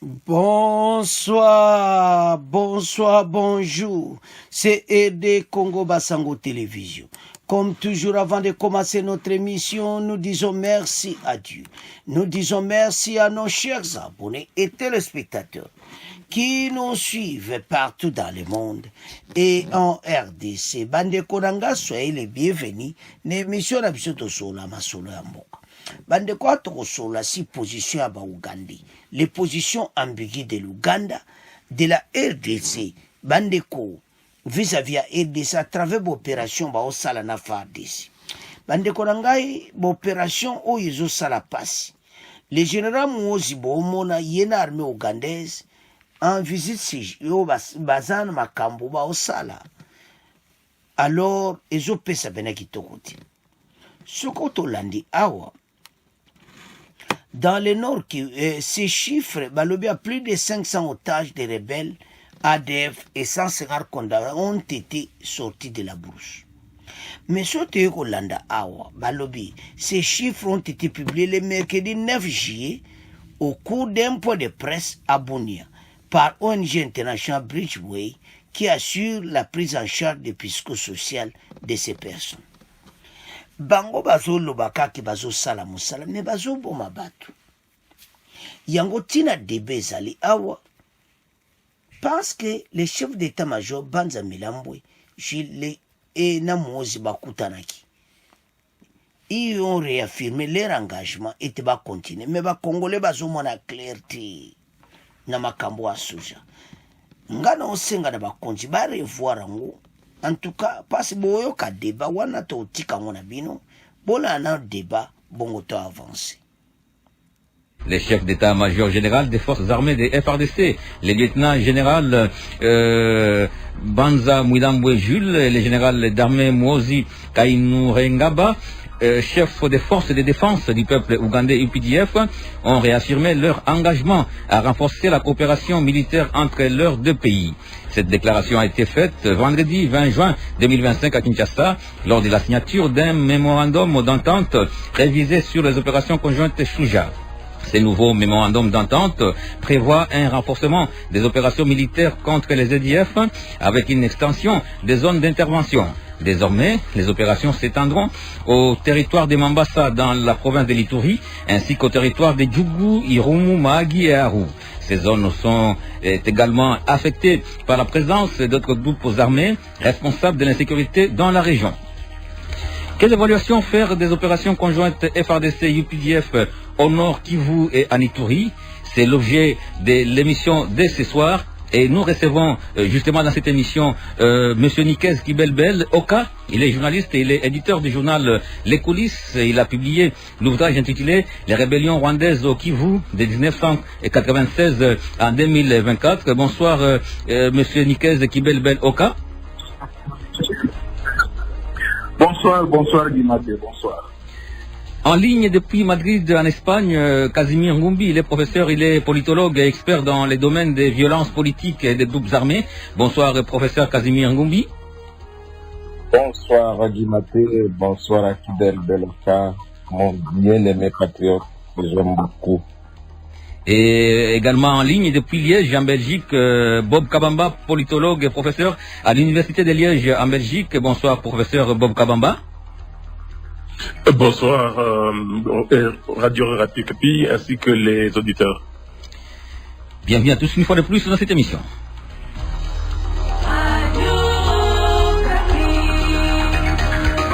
Bonsoir, bonjour. C'est RD Congo Basango Télévision. Comme toujours, avant de commencer notre émission, nous disons merci à Dieu. Nous disons merci à nos chers abonnés et téléspectateurs qui nous suivent partout dans le monde et en RDC. Bande Konanga, soyez les bienvenus. L'émission n'a pas sur la masolo ya mboka. Bande kwa tokosola si position ya ba Uganda. Les positions ambiguës de l'Ouganda, de la RDC. Bande ko vis-à-vis à RDC à travers l'opération ba osala na FARDC. Bande ko nangai l'opération o yezo sala passe. Le général Muhoozi Bohumona yena armée ougandaise en visite yo bazana makambo ba osala. Alors ezo pesa bena kitokoti. Sokoto landi awa. Dans le nord, ces chiffres, il y a plus de 500 otages de rebelles, ADF et 150 condamnés ont été sortis de la brousse. Mais surtout, ces chiffres ont été publiés le mercredi 9 juillet au cours d'un point de presse à Bunia par ONG International Bridgeway qui assure la prise en charge des psychosociales de ces personnes. Bango bazo lobaka ki bazo sala musala me bazo boma batu yango tina debezali awa parce que le chef d'état-major Banza Milambwe Gilles et na Muhoozi bakutanaki ils ont réaffirmé leur engagement et te ba continuer mais ba congolais bazo mona clarté na makambo asuja ngana osenga na bakonzi ba revoir ngo. En tout cas, parce que ka débat, wana to tika ngona bino, bola na débat, bongo to avancé. Les chefs d'état-major général des forces armées des FARDC, les lieutenants général Banza Milambwe Jules et le général d'armée Muhoozi Kainerugaba, chefs des forces de défense du peuple ougandais UPDF, ont réaffirmé leur engagement à renforcer la coopération militaire entre leurs deux pays. Cette déclaration a été faite vendredi 20 juin 2025 à Kinshasa lors de la signature d'un mémorandum d'entente révisé sur les opérations conjointes Shuja. Ces nouveaux mémorandums d'entente prévoient un renforcement des opérations militaires contre les EDF avec une extension des zones d'intervention. Désormais, les opérations s'étendront au territoire de Mambasa dans la province de l'Ituri, ainsi qu'au territoire de Djougou, Irumu, Mahagi et Aru. Ces zones sont également affectées par la présence d'autres groupes armés responsables de l'insécurité dans la région. Quelle évaluation faire des opérations conjointes FARDC-UPDF au nord Kivu et en Ituri? C'est l'objet de l'émission de ce soir. Et nous recevons justement dans cette émission Monsieur Nikez Kibelbel Oka. Il est journaliste et il est éditeur du journal Les Coulisses. Il a publié l'ouvrage intitulé Les rébellions rwandaises au Kivu de 1996 en 2024. Bonsoir Monsieur Nikez Kibelbel Oka. Bonsoir Guimate, bonsoir. En ligne depuis Madrid, en Espagne, Casimir Ngumbi, il est professeur, il est politologue et expert dans les domaines des violences politiques et des groupes armés. Bonsoir, professeur Casimir Ngumbi. Bonsoir, Guimate, bonsoir à Kibel Beloka, mon bien-aimé patriote, que j'aime beaucoup. Et également en ligne depuis Liège, en Belgique, Bob Kabamba, politologue et professeur à l'Université de Liège, en Belgique. Bonsoir, professeur Bob Kabamba. Bonsoir, Radio Raticapi ainsi que les auditeurs. Bienvenue à tous une fois de plus dans cette émission.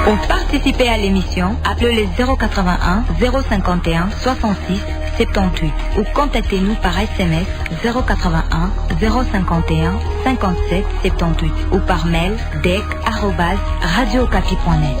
Pour participer à l'émission, appelez les 081 051 66 78 ou contactez-nous par SMS 081 051 57 78 ou par mail dec@radiocapi.net.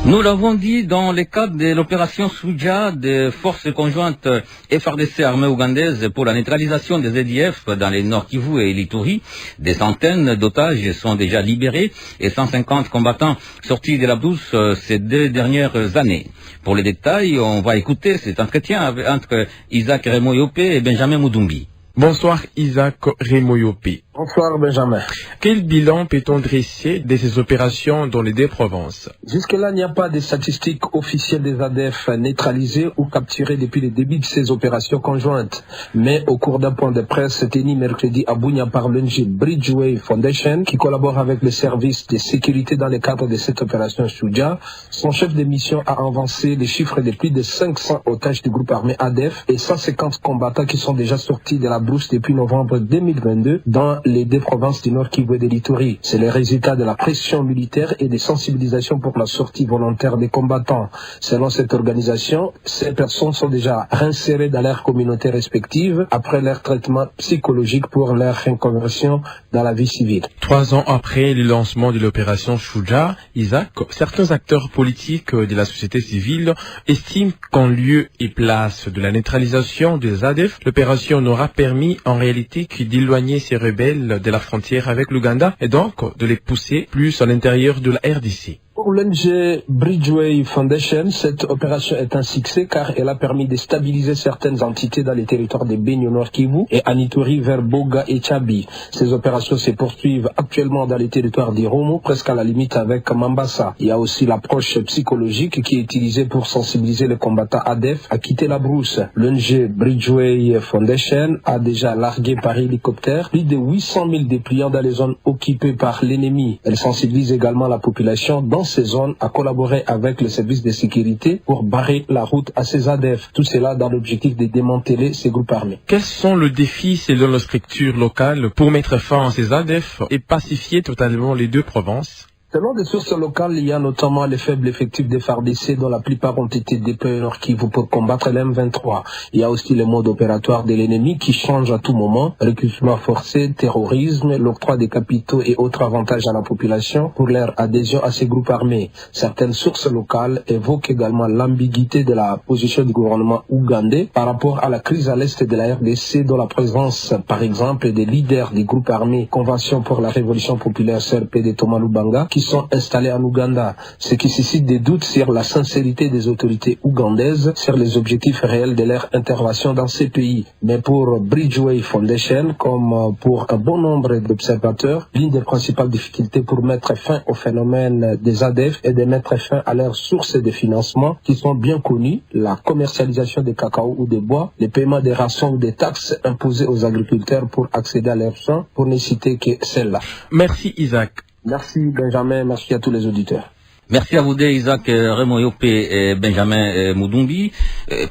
Nous l'avons dit, dans le cadre de l'opération Shuja des forces conjointes FARDC armée ougandaise pour la neutralisation des EDF dans les Nord Kivu et l'Ituri, des centaines d'otages sont déjà libérés et 150 combattants sortis de la brousse ces 2 dernières années. Pour les détails, on va écouter cet entretien entre Isaac Remoyope et Benjamin Mudumbi. Bonsoir Isaac Remoyope. Bonsoir Benjamin. Quel bilan peut-on dresser de ces opérations dans les deux provinces? Jusque-là, il n'y a pas de statistiques officielles des ADF neutralisées ou capturées depuis le début de ces opérations conjointes. Mais au cours d'un point de presse tenu mercredi à Bunia par l'ONG Bridgeway Foundation, qui collabore avec les services de sécurité dans le cadre de cette opération Shuja, son chef de mission a avancé les chiffres de plus de 500 otages du groupe armé ADF et 150 combattants qui sont déjà sortis de la brousse depuis novembre 2022 dans les deux provinces du Nord Kivu et de l'Ituri. C'est le résultat de la pression militaire et des sensibilisations pour la sortie volontaire des combattants. Selon cette organisation, ces personnes sont déjà réinsérées dans leurs communautés respectives après leur traitement psychologique pour leur reconversion dans la vie civile. 3 ans après le lancement de l'opération Shuja, Isaac, certains acteurs politiques de la société civile estiment qu'en lieu et place de la neutralisation des ADF, l'opération n'aura permis en réalité que d'éloigner ces rebelles de la frontière avec l'Ouganda et donc de les pousser plus à l'intérieur de la RDC. Pour l'ONG Bridgeway Foundation, cette opération est un succès car elle a permis de stabiliser certaines entités dans les territoires de Beni au Nord Kivu et à Ituri vers Boga et Tchabi. Ces opérations se poursuivent actuellement dans les territoires d'Iromo, presque à la limite avec Mambasa. Il y a aussi l'approche psychologique qui est utilisée pour sensibiliser les combattants ADF à quitter la brousse. L'ONG Bridgeway Foundation a déjà largué par hélicoptère plus de 800 000 dépliants dans les zones occupées par l'ennemi. Elle sensibilise également la population dans ces zones à collaborer avec les services de sécurité pour barrer la route à ces ADF. Tout cela dans l'objectif de démanteler ces groupes armés. Quels sont les défis selon la structure locale pour mettre fin à ces ADF et pacifier totalement les deux provinces? Selon des sources locales, il y a notamment les faibles effectifs des FARDC dont la plupart ont été déployés Nord Kivu pour combattre l'M23. Il y a aussi le mode opératoire de l'ennemi qui change à tout moment, recrutement forcé, terrorisme, l'octroi des capitaux et autres avantages à la population pour leur adhésion à ces groupes armés. Certaines sources locales évoquent également l'ambiguïté de la position du gouvernement ougandais par rapport à la crise à l'est de la RDC dont la présence, par exemple, des leaders des groupes armés Convention pour la Révolution Populaire CRP de Thomas Lubanga qui sont installés en Ouganda, ce qui suscite des doutes sur la sincérité des autorités ougandaises sur les objectifs réels de leur intervention dans ces pays. Mais pour Bridgeway Foundation, comme pour un bon nombre d'observateurs, l'une des principales difficultés pour mettre fin au phénomène des ADF est de mettre fin à leurs sources de financement qui sont bien connues, la commercialisation des cacao ou des bois, le paiement des rations ou des taxes imposées aux agriculteurs pour accéder à leurs champs, pour ne citer que celle-là. Merci Isaac. Merci Benjamin, merci à tous les auditeurs. Merci à vous deux, Isaac Raymond Yopé et Benjamin Moudoumbi.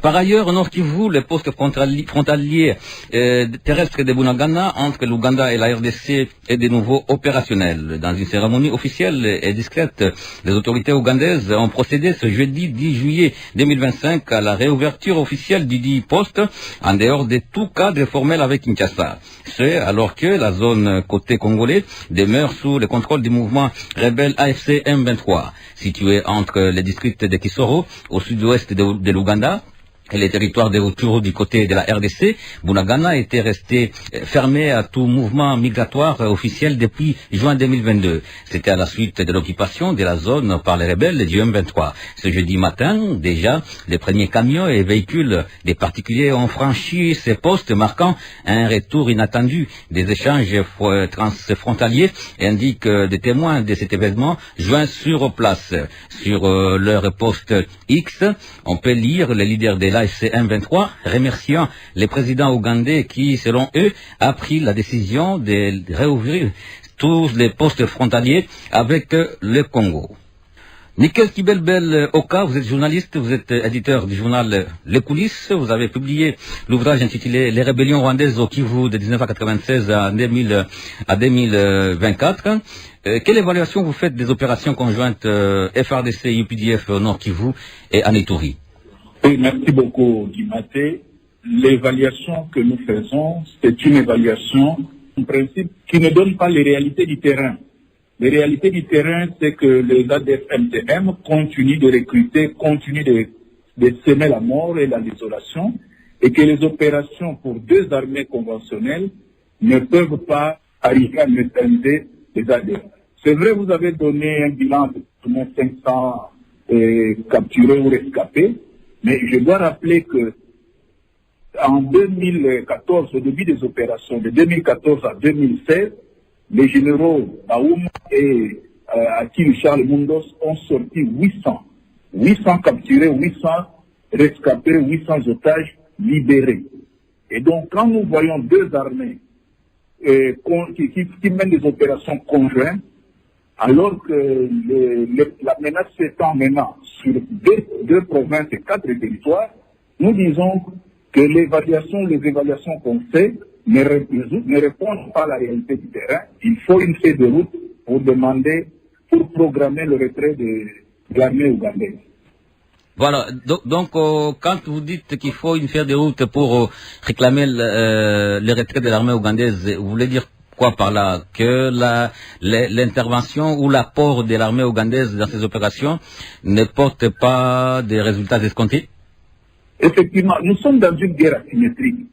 Par ailleurs, au Nord Kivu, les postes frontaliers terrestres de Bunagana entre l'Ouganda et la RDC est de nouveau opérationnel. Dans une cérémonie officielle et discrète, les autorités ougandaises ont procédé ce jeudi 10 juillet 2025 à la réouverture officielle du dit poste en dehors de tout cadre formel avec Kinshasa. Ce, alors que la zone côté congolais demeure sous le contrôle du mouvement rebelle AFC M23. Situé entre les districts de Kisoro, au sud-ouest de l'Ouganda, et les territoires de Rutshuru du côté de la RDC, Bunagana était resté fermé à tout mouvement migratoire officiel depuis juin 2022. C'était à la suite de l'occupation de la zone par les rebelles du M23. Ce jeudi matin, déjà, les premiers camions et véhicules des particuliers ont franchi ces postes, marquant un retour inattendu des échanges transfrontaliers, indiquent des témoins de cet événement joints sur place. Sur leur poste X, on peut lire les leaders de l'AFC M23 remerciant les présidents ougandais qui, selon eux, a pris la décision de réouvrir tous les postes frontaliers avec le Congo. Nickel Kibelbel Oka, vous êtes journaliste, vous êtes éditeur du journal Les Coulisses, vous avez publié l'ouvrage intitulé Les rébellions rwandaises au Kivu de 1996 à 2024. Quelle évaluation vous faites des opérations conjointes FARDC-UPDF au Nord Kivu et en Ituri? Oui, merci beaucoup, Dimaté. L'évaluation que nous faisons, c'est une évaluation, en principe, qui ne donne pas les réalités du terrain. Les réalités du terrain, c'est que les ADF-MTM continuent de recruter, continuent de semer la mort et la désolation, et que les opérations pour deux armées conventionnelles ne peuvent pas arriver à neutraliser les ADF. C'est vrai, vous avez donné un bilan de 500 capturés ou rescapés, mais je dois rappeler que en 2014, au début des opérations, de 2014 à 2016, les généraux Baoum et Achille Charles Mundos ont sorti 800 capturés, 800 rescapés, 800 otages libérés. Et donc, quand nous voyons deux armées qui mènent des opérations conjointes, alors que la menace s'étend maintenant sur deux provinces et 4 territoires, nous disons que les évaluations qu'on fait ne répondent pas à la réalité du terrain. Il faut une feuille de route pour programmer le retrait de l'armée ougandaise. Voilà, donc quand vous dites qu'il faut une feuille de route pour réclamer le retrait de l'armée ougandaise, vous voulez dire quoi par là? Que l'intervention ou l'apport de l'armée ougandaise dans ces opérations ne porte pas des résultats escomptés? Effectivement, nous sommes dans une guerre asymétrique.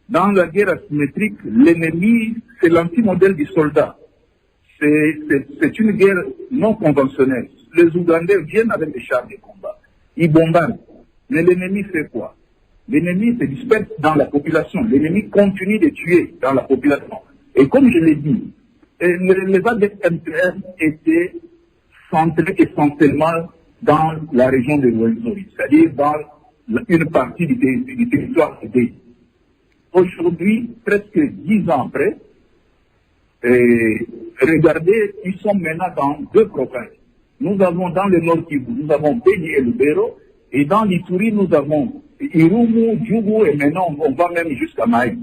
Dans la guerre asymétrique, l'ennemi, c'est l'anti-modèle du soldat. C'est une guerre non conventionnelle. Les Ougandais viennent avec des chars de combat. Ils bombardent. Mais l'ennemi fait quoi? L'ennemi se disperse dans la population. L'ennemi continue de tuer dans la population. Et comme je l'ai dit, les ADF MPR étaient centrés essentiellement dans la région de Rwenzori, c'est-à-dire dans une partie du territoire cédé. Aujourd'hui, presque 10 ans après, regardez, ils sont maintenant dans 2 provinces. Nous avons dans le Nord Kivu, nous avons Beni et Lubero, et dans l'Ituri, nous avons Irumu, Djougou, et maintenant on va même jusqu'à Maï.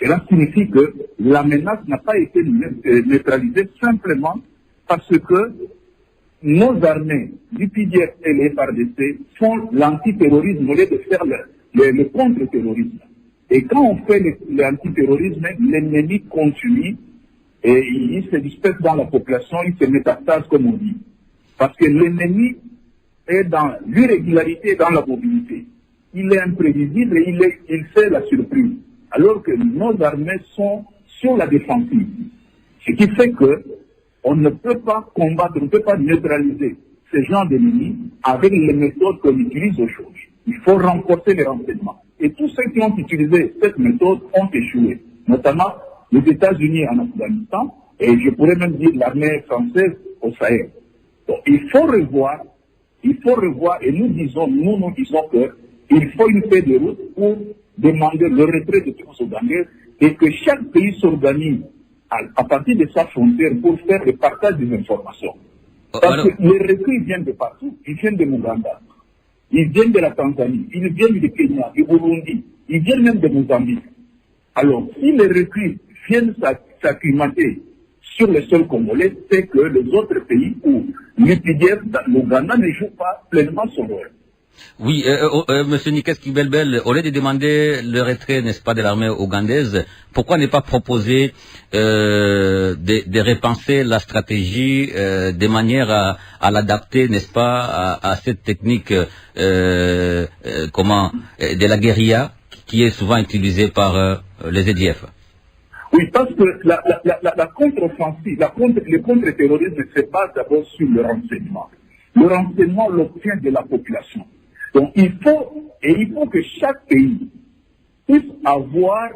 Cela signifie que la menace n'a pas été neutralisée simplement parce que nos armées, l'UPDF et les FARDC, font l'antiterrorisme au lieu de faire le contre-terrorisme. Et quand on fait l'antiterrorisme, l'ennemi continue et il se disperse dans la population, il se métastase comme on dit. Parce que l'ennemi est dans l'irrégularité et dans la mobilité. Il est imprévisible et il fait la surprise. Alors que nos armées sont sur la défensive. Ce qui fait que on ne peut pas combattre, on ne peut pas neutraliser ce genre d'ennemis avec les méthodes qu'on utilise aujourd'hui. Il faut renforcer les renseignements. Et tous ceux qui ont utilisé cette méthode ont échoué, notamment les États-Unis en Afghanistan et je pourrais même dire l'armée française au Sahel. Donc, il faut revoir et nous disons qu'il faut une feuille de route pour demander le retrait de troupes ougandaises et que chaque pays s'organise à partir de sa frontière pour faire le partage des informations. Parce que les recrues viennent de partout. Ils viennent de l'Ouganda, ils viennent de la Tanzanie, ils viennent du Kenya, du Burundi, ils viennent même de Mozambique. Alors, si les recrues viennent s'acclimater sur le sol congolais, c'est que les autres pays où l'UPDF, l'Ouganda ne joue pas pleinement son rôle. Oui, Monsieur Nikes Kibelbel, au lieu de demander le retrait, n'est-ce pas, de l'armée ougandaise, pourquoi ne pas proposer de repenser la stratégie de manière à l'adapter, n'est-ce pas, à cette technique de la guérilla qui est souvent utilisée par les EDF? Oui, parce que la contre-offensive, le contre-terrorisme se base d'abord sur le renseignement. Le renseignement l'obtient de la population. Donc il faut que chaque pays puisse avoir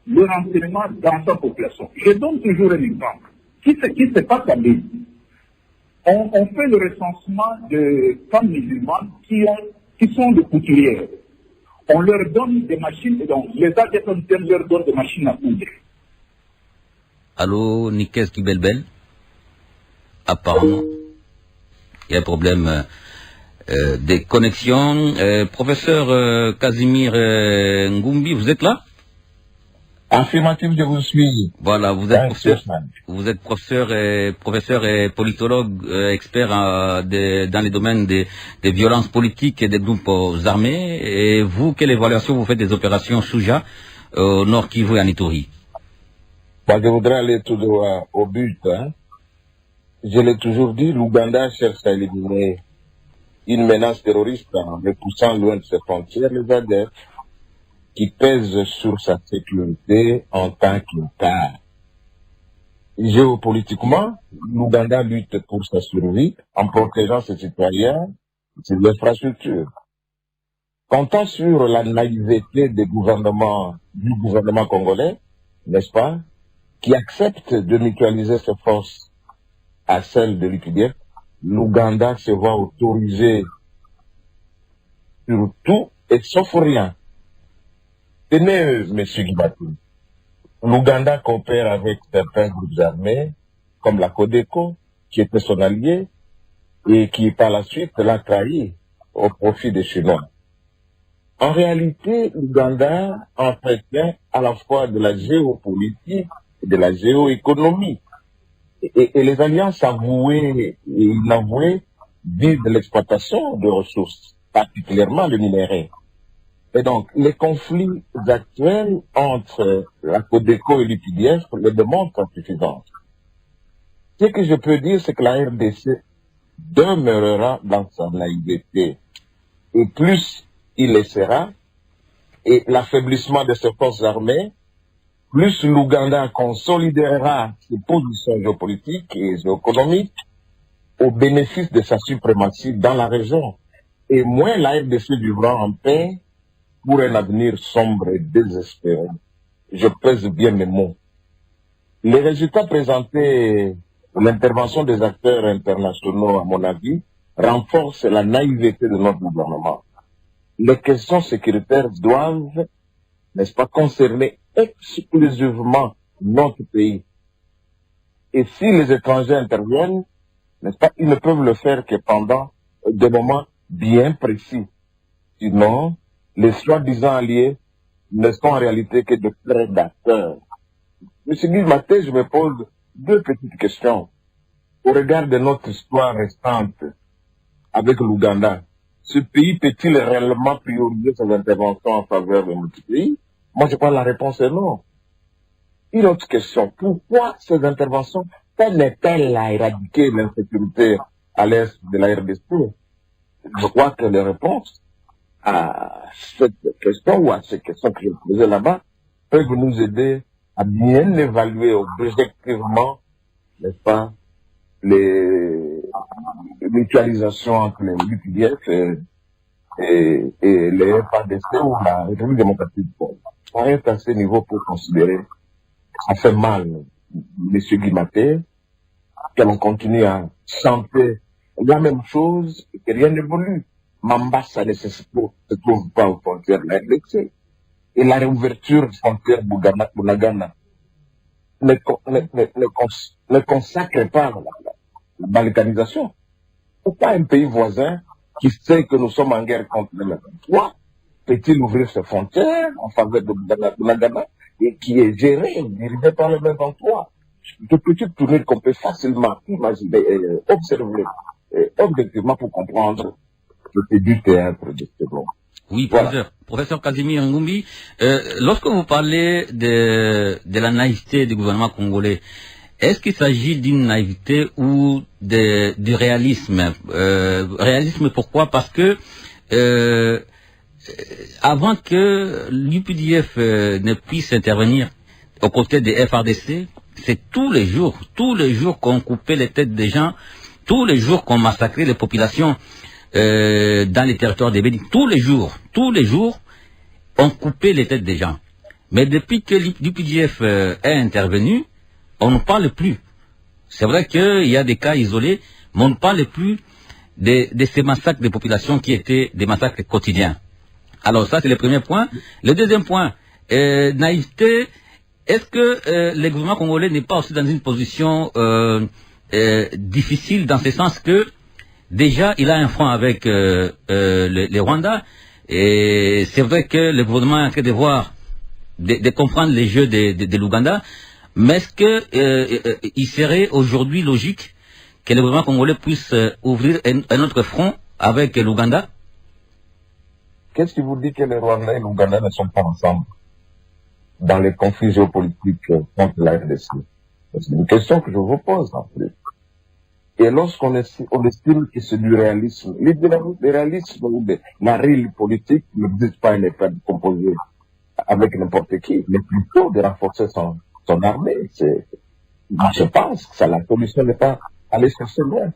le renseignement dans sa population. Je donne toujours un exemple. Qui se passe à Béni? On fait le recensement de femmes musulmanes qui sont des couturières. On leur donne des machines, donc les ADF leur donnent des machines à coudre. Allô, Nikes Kibelbel? Apparemment, il y a un problème des connexions. Professeur Casimir Ngumbi, vous êtes là? Affirmatif, je vous suis. Voilà, vous êtes professeur et politologue, expert dans les domaines des violences politiques et des groupes armés. Et vous, quelle évaluation vous faites des opérations Shuja au Nord Kivu et en Ituri? Je voudrais aller tout droit au but. Je l'ai toujours dit, l'Ouganda cherche à éliminer une menace terroriste en repoussant loin de ses frontières les ADF qui pèsent sur sa sécurité en tant qu'État. Géopolitiquement, l'Ouganda lutte pour sa survie en protégeant ses citoyens et ses infrastructures. Comptant sur la naïveté du gouvernement congolais, n'est-ce pas, qui accepte de mutualiser ses forces à celles de l'UPDF, l'Ouganda se voit autorisé sur tout et sauf rien. Tenez, M. Guibati, l'Ouganda coopère avec certains groupes armés, comme la Codeco, qui était son allié, et qui par la suite l'a trahi au profit des Chinois. En réalité, l'Ouganda entretient à la fois de la géopolitique et de la géoéconomie. Et les alliances avouées et inavouées visent l'exploitation de ressources, particulièrement le minerai. Et donc, les conflits actuels entre la Codeco et l'UPDF le démontrent suffisance. Ce que je peux dire, c'est que la RDC demeurera dans sa naïveté. Et plus il le sera, et l'affaiblissement de ses forces armées, plus l'Ouganda consolidera ses positions géopolitiques et géoéconomiques au bénéfice de sa suprématie dans la région. Et moins la RDC vivra en paix pour un avenir sombre et désespéré. Je pèse bien mes mots. Les résultats présentés, l'intervention des acteurs internationaux, à mon avis, renforcent la naïveté de notre gouvernement. Les questions sécuritaires doivent, n'est-ce pas, concerner exclusivement notre pays. Et si les étrangers interviennent, n'est-ce pas, ils ne peuvent le faire que pendant des moments bien précis. Sinon, les soi-disant alliés ne sont en réalité que de prédateurs. Monsieur Guy-Maté, je me pose deux petites questions. Au regard de notre histoire restante avec l'Ouganda, ce pays peut-il réellement prioriser ses interventions en faveur de notre pays? Moi, je crois que la réponse est non. Une autre question, pourquoi ces interventions peine-t-elle à éradiquer l'insécurité à l'est de la RDC? Je crois que les réponses à cette question ou à ces questions que j'ai posées là-bas peuvent nous aider à bien évaluer objectivement, n'est-ce pas, les mutualisations entre les UPDF et les FARDC ou la République démocratique du Congo. On est à ce niveau pour considérer que ça fait mal, M. Guimaté, que l'on continue à chanter la même chose et que rien n'évolue. Mambasa ne se trouve pas aux frontières de la RDC. Et la réouverture des frontières Bunagana ne consacre pas la balkanisation. Pourquoi un pays voisin qui sait que nous sommes en guerre contre le M23 peut-il ouvrir ses frontières en faveur de Bunagana et qui est géré, dirigé par le M23? De petites tournées qu'on peut facilement imaginer et observer objectivement pour comprendre que c'est du théâtre de ce monde. Oui, professeur Casimir Ngumbi, lorsque vous parlez de la naïveté du gouvernement congolais, est-ce qu'il s'agit d'une naïveté ou du réalisme? Réalisme pourquoi? Parce que avant que l'UPDF ne puisse intervenir aux côtés des FARDC, c'est tous les jours qu'on coupait les têtes des gens, tous les jours qu'on massacrait les populations dans les territoires des Bénis. Tous les jours, on coupait les têtes des gens. Mais depuis que l'UPDF est intervenu, on ne parle plus. C'est vrai qu'il y a des cas isolés, mais on ne parle plus de ces massacres des populations qui étaient des massacres quotidiens. Alors ça, c'est le premier point. Le deuxième point, naïveté, est-ce que le gouvernement congolais n'est pas aussi dans une position difficile dans ce sens que déjà, il a un front avec les Rwandais, et c'est vrai que le gouvernement est en train de voir, de comprendre les jeux de l'Ouganda, mais est-ce que il serait aujourd'hui logique que le gouvernement congolais puisse ouvrir un autre front avec l'Ouganda? Qu'est-ce qui vous dit que les Rwandais et l'Ouganda ne sont pas ensemble dans les conflits géopolitiques contre la RDC? C'est une question que je vous pose en plus. Et lorsqu'on estime que c'est du réalisme, le réalisme ou la réelle politique n'existe pas un État composé avec n'importe qui, mais plutôt de renforcer son armée. Je pense que la solution n'est pas aller chercher loin.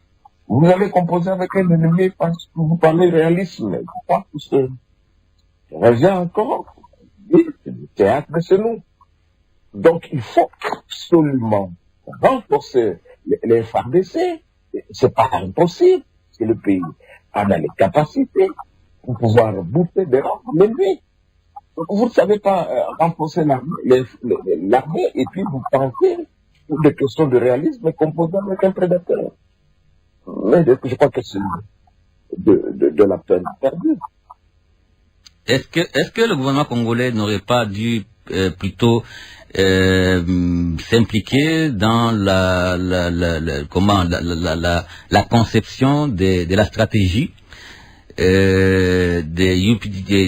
Vous allez composer avec un ennemi parce que vous parlez réalisme. Je pense que revient encore. Et le théâtre, c'est nous. Donc, il faut absolument renforcer les FARDC. C'est pas impossible, parce que le pays en a les capacités pour pouvoir bouffer des rangs l'ennemi. Vous ne savez pas renforcer l'armée et puis vous pensez pour des questions de réalisme composant avec un prédateur. Mais je crois que c'est de la peine perdue. Est-ce que le gouvernement congolais n'aurait pas dû plutôt s'impliquer dans la conception de la stratégie des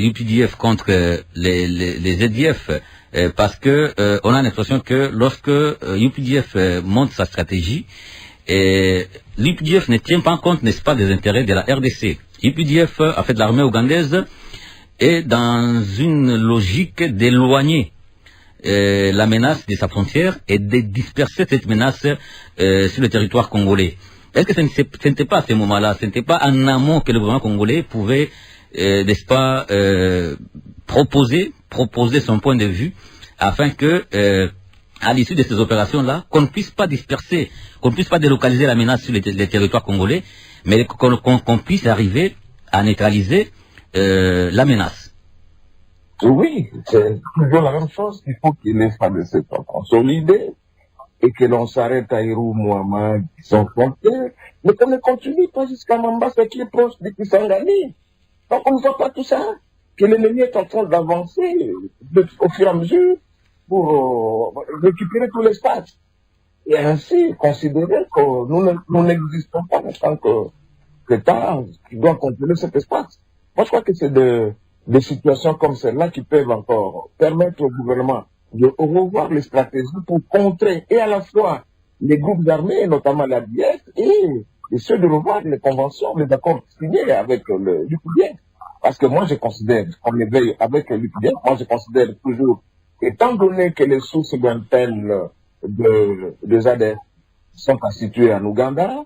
UPDF contre les EDF, parce que on a l'impression que lorsque UPDF monte sa stratégie, l'UPDF ne tient pas compte, n'est-ce pas, des intérêts de la RDC. UPDF, en fait, l'armée ougandaise est dans une logique d'éloigner la menace de sa frontière et de disperser cette menace sur le territoire congolais. Est-ce que ce n'était pas à ce moment-là, ce n'était pas en amont que le gouvernement congolais pouvait, n'est-ce pas, proposer son point de vue afin que, à l'issue de ces opérations-là, qu'on ne puisse pas disperser, qu'on ne puisse pas délocaliser la menace sur les territoires congolais, mais qu'on puisse arriver à neutraliser la menace. Oui, c'est toujours la même chose. Il faut qu'il laisse pas de cette consolidé et que l'on s'arrête à Hirou, Mouama, qui sont frontières, mais qu'on ne continue pas jusqu'à Mambasa qui est proche de Kisangani. Donc on ne voit pas tout ça, que l'ennemi est en train d'avancer au fur et à mesure pour récupérer tout l'espace. Et ainsi considérer que nous n'existons pas en tant qu'État qui doit contrôler cet espace. Moi je crois que c'est des situations comme celle-là qui peuvent encore permettre au gouvernement de revoir les stratégies pour contrer et à la fois les groupes armés, notamment l'ADF, et ceux de revoir les conventions, les accords signés avec l'UPDF. Parce que moi je considère, on éveille avec l'UPDF, moi je considère toujours, étant donné que les sources lointaines des ADF sont situées en Ouganda,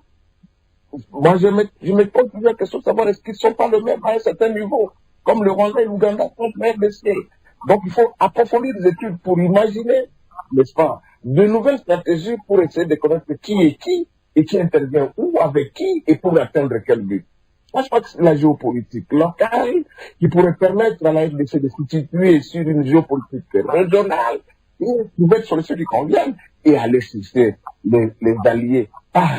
moi je me pose la question de savoir est-ce qu'ils ne sont pas le même à un certain niveau, comme le Rwanda et l'Ouganda contre la RDC. Donc il faut approfondir les études pour imaginer, n'est-ce pas, de nouvelles stratégies pour essayer de connaître qui est qui et qui intervient où, avec qui et pour atteindre quel but. Moi je crois que c'est la géopolitique locale qui pourrait permettre à la RDC de se situer sur une géopolitique régionale et trouver des solutions qui conviennent et aller chercher les alliés par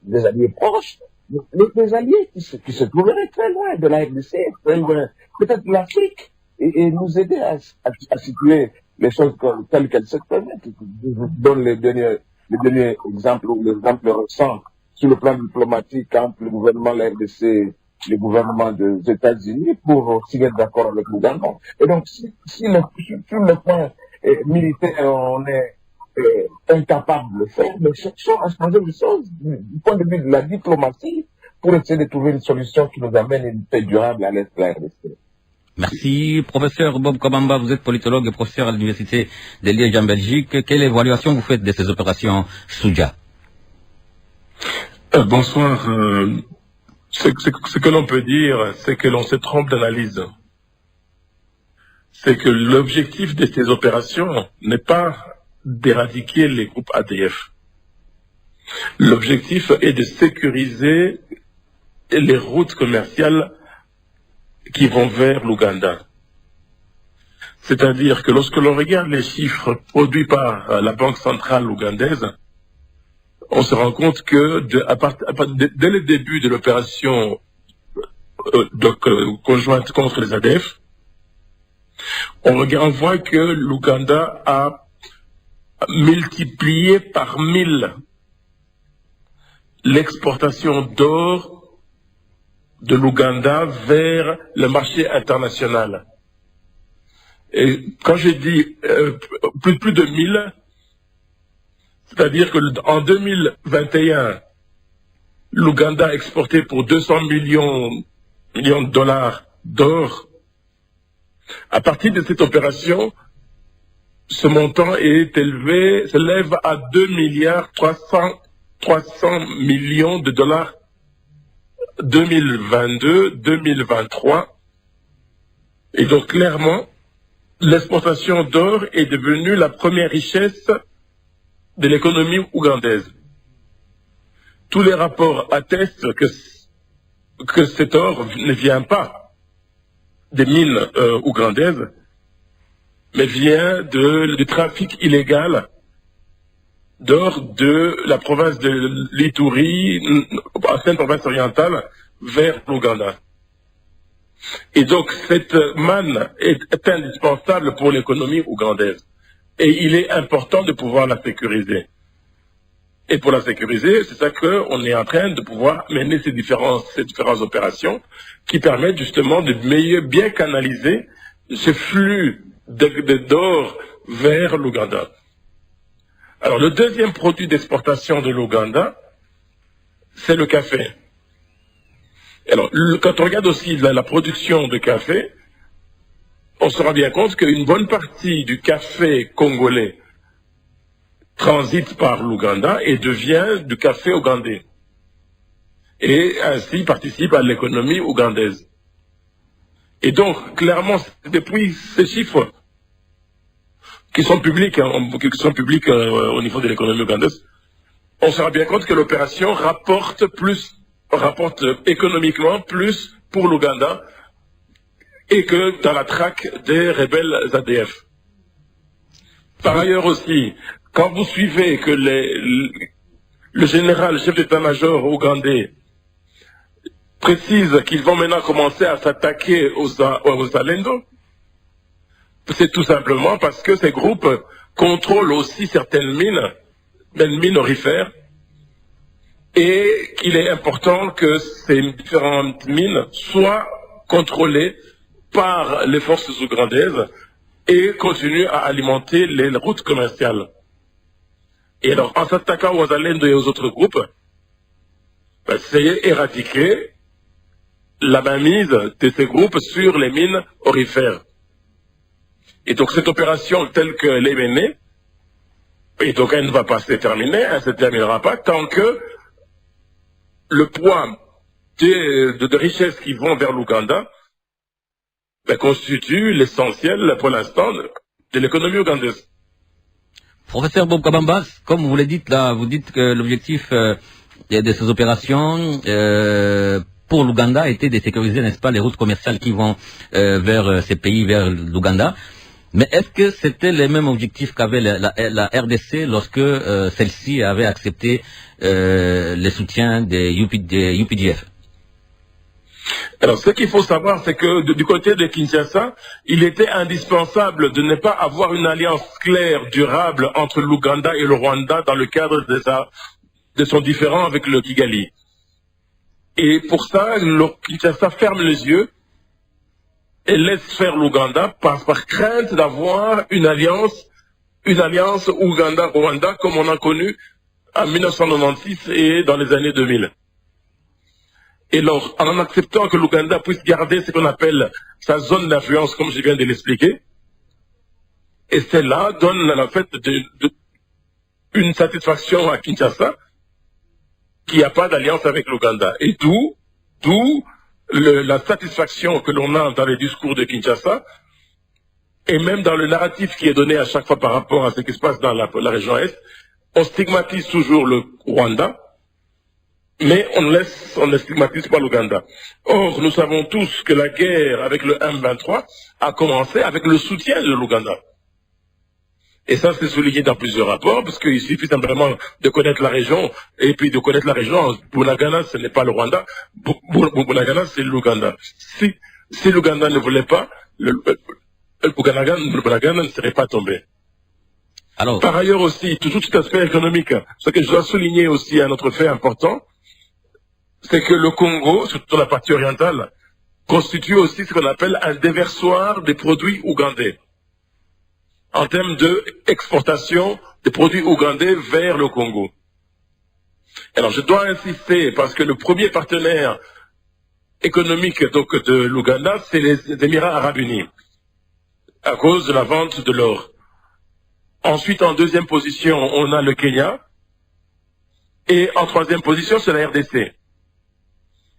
des alliés proches, les alliés qui se trouveraient très loin de la RDC, très loin peut-être de l'Afrique. Et nous aider à situer les choses telles qu'elles se permettent. Je vous donne les derniers exemples ou l'exemple récent sur le plan diplomatique entre le gouvernement de la RDC et le gouvernement des États-Unis pour signer d'accord avec l'Ouganda. Et donc, si sur le point militaire, on est incapable de le faire, mais cherchons à changer les choses du point de vue de la diplomatie pour essayer de trouver une solution qui nous amène à une paix durable à l'est de la RDC. Merci, professeur Bob Kabamba, vous êtes politologue et professeur à l'université de Liège en Belgique. Quelle évaluation vous faites de ces opérations Souja? Bonsoir. Ce que l'on peut dire, c'est que l'on se trompe d'analyse. C'est que l'objectif de ces opérations n'est pas d'éradiquer les groupes ADF. L'objectif est de sécuriser les routes commerciales qui vont vers l'Ouganda. C'est-à-dire que lorsque l'on regarde les chiffres produits par la Banque centrale ougandaise, on se rend compte que dès le début de l'opération conjointe contre les ADF, on voit que l'Ouganda a multiplié par 1000 l'exportation d'or de l'Ouganda vers le marché international. Et quand je dis plus de 1000, c'est-à-dire qu'en 2021, l'Ouganda a exporté pour 200 millions de dollars d'or. À partir de cette opération, ce montant s'élève à 2 milliards 300 millions de dollars 2022, 2023, Et donc clairement, l'exportation d'or est devenue la première richesse de l'économie ougandaise. Tous les rapports attestent que cet or ne vient pas des mines ougandaises, mais vient du trafic illégal d'or de la province de l'Ituri, ancienne province orientale, vers l'Ouganda. Et donc cette manne est indispensable pour l'économie ougandaise. Et il est important de pouvoir la sécuriser. Et pour la sécuriser, c'est ça qu'on est en train de pouvoir mener ces différentes opérations qui permettent justement de bien canaliser ce flux d'or vers l'Ouganda. Alors le deuxième produit d'exportation de l'Ouganda, c'est le café. Alors quand on regarde aussi la production de café, on se rend bien compte qu'une bonne partie du café congolais transite par l'Ouganda et devient du café ougandais. Et ainsi participe à l'économie ougandaise. Et donc, clairement, depuis ces chiffres qui sont publics, au niveau de l'économie ougandaise, on se rend bien compte que l'opération rapporte économiquement plus pour l'Ouganda et que dans la traque des rebelles ADF. Par ailleurs aussi, quand vous suivez que le général chef d'état-major ougandais précise qu'ils vont maintenant commencer à s'attaquer aux Alendo, c'est tout simplement parce que ces groupes contrôlent aussi certaines mines orifères, et qu'il est important que ces différentes mines soient contrôlées par les forces ougandaises et continuent à alimenter les routes commerciales. Et alors, en s'attaquant aux Alendo et aux autres groupes, c'est éradiquer la mainmise de ces groupes sur les mines orifères. Et donc, cette opération telle qu'elle est menée, et donc elle ne va pas se terminer, elle ne se terminera pas tant que le poids de richesses qui vont vers l'Ouganda constitue l'essentiel, pour l'instant, de l'économie ougandaise. Professeur Bob Kabamba, comme vous le dites là, vous dites que l'objectif de ces opérations pour l'Ouganda était de sécuriser, n'est-ce pas, les routes commerciales qui vont vers ces pays, vers l'Ouganda. Mais est-ce que c'était les mêmes objectifs qu'avait la RDC lorsque celle-ci avait accepté le soutien des UPDF? Alors, ce qu'il faut savoir, c'est que du côté de Kinshasa, il était indispensable de ne pas avoir une alliance claire, durable entre l'Ouganda et le Rwanda dans le cadre de son différend avec le Kigali. Et pour ça, Kinshasa ferme les yeux et laisse faire l'Ouganda par crainte d'avoir une alliance Ouganda-Rwanda comme on a connu en 1996 et dans les années 2000. Et alors, en acceptant que l'Ouganda puisse garder ce qu'on appelle sa zone d'influence, comme je viens de l'expliquer, et cela donne la fait une satisfaction à Kinshasa qu'il n'y a pas d'alliance avec l'Ouganda. Et d'où la satisfaction que l'on a dans les discours de Kinshasa, et même dans le narratif qui est donné à chaque fois par rapport à ce qui se passe dans la région Est, on stigmatise toujours le Rwanda, mais on ne stigmatise pas l'Ouganda. Or, nous savons tous que la guerre avec le M23 a commencé avec le soutien de l'Ouganda. Et ça, c'est souligné dans plusieurs rapports, parce qu'il suffit simplement de connaître la région, et puis de connaître la région. Bunagana, ce n'est pas le Rwanda, Bunagana, c'est l'Ouganda. Si l'Ouganda ne voulait pas, le Bunagana ne serait pas tombé. Alors, par ailleurs aussi, tout cet aspect économique, ce que je dois souligner aussi, un autre fait important, c'est que le Congo, surtout la partie orientale, constitue aussi ce qu'on appelle un déversoir des produits ougandais, en termes d'exportation des produits ougandais vers le Congo. Alors je dois insister, parce que le premier partenaire économique donc, de l'Ouganda, c'est les Émirats arabes unis, à cause de la vente de l'or. Ensuite, en deuxième position, on a le Kenya, et en troisième position, c'est la RDC.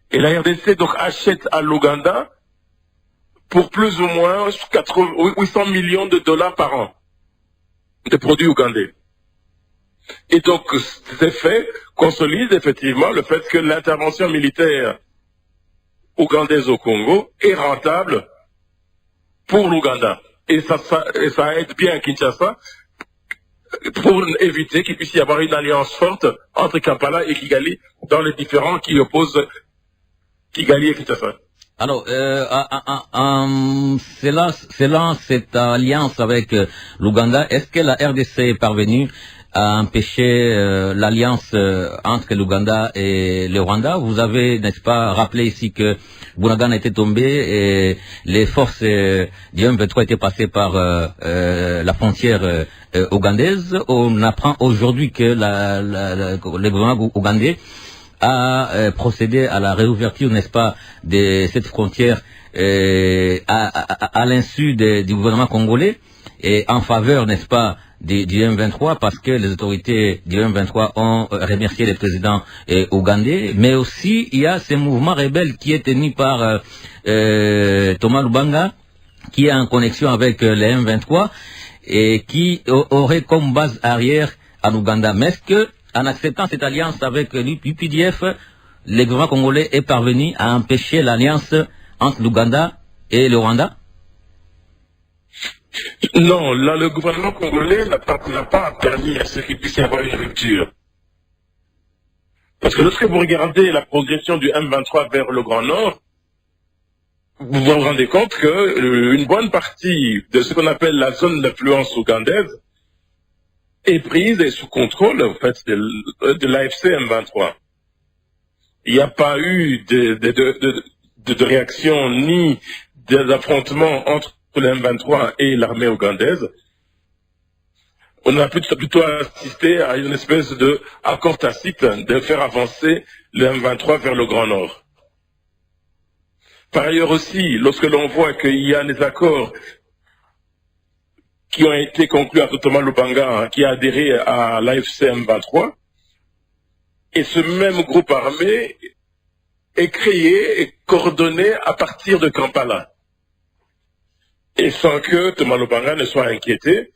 Et la RDC donc achète à l'Ouganda pour plus ou moins 800 millions de dollars par an de produits ougandais. Et donc, ces faits consolident effectivement le fait que l'intervention militaire ougandaise au Congo est rentable pour l'Ouganda. Et ça aide bien Kinshasa pour éviter qu'il puisse y avoir une alliance forte entre Kampala et Kigali dans les différends qui opposent Kigali et Kinshasa. Alors, selon cette alliance avec l'Ouganda, est-ce que la RDC est parvenue à empêcher l'alliance entre l'Ouganda et le Rwanda? Vous avez, n'est-ce pas, rappelé ici que Bunagana était tombé et les forces du M23 étaient passées par la frontière ougandaise. On apprend aujourd'hui que le gouvernement ougandais a procédé à la réouverture, n'est-ce pas, de cette frontière à l'insu du gouvernement congolais et en faveur, n'est-ce pas, du M23, parce que les autorités du M23 ont remercié le président ougandais, mais aussi il y a ce mouvement rebelle qui est tenu par Thomas Lubanga, qui est en connexion avec le M23 et qui aurait comme base arrière en Ouganda. Mais est-ce que, en acceptant cette alliance avec l'UPDF, le gouvernement congolais est parvenu à empêcher l'alliance entre l'Ouganda et le Rwanda? Non, là, le gouvernement congolais n'a pas permis à ce qu'il puisse y avoir une rupture. Parce que lorsque vous regardez la progression du M23 vers le Grand Nord, vous vous rendez compte qu'une bonne partie de ce qu'on appelle la zone d'influence ougandaise est prise et sous contrôle, en fait, de l'AFC M23. Il n'y a pas eu de réaction ni d'affrontement entre le M23 et l'armée ougandaise. On a plutôt assisté à une espèce d'accord tacite de faire avancer le M23 vers le Grand Nord. Par ailleurs aussi, lorsque l'on voit qu'il y a les accords qui ont été conclus entre Thomas Lubanga, qui a adhéré à l'AFC M23, et ce même groupe armé est créé et coordonné à partir de Kampala. Et sans que Thomas Lubanga ne soit inquiété,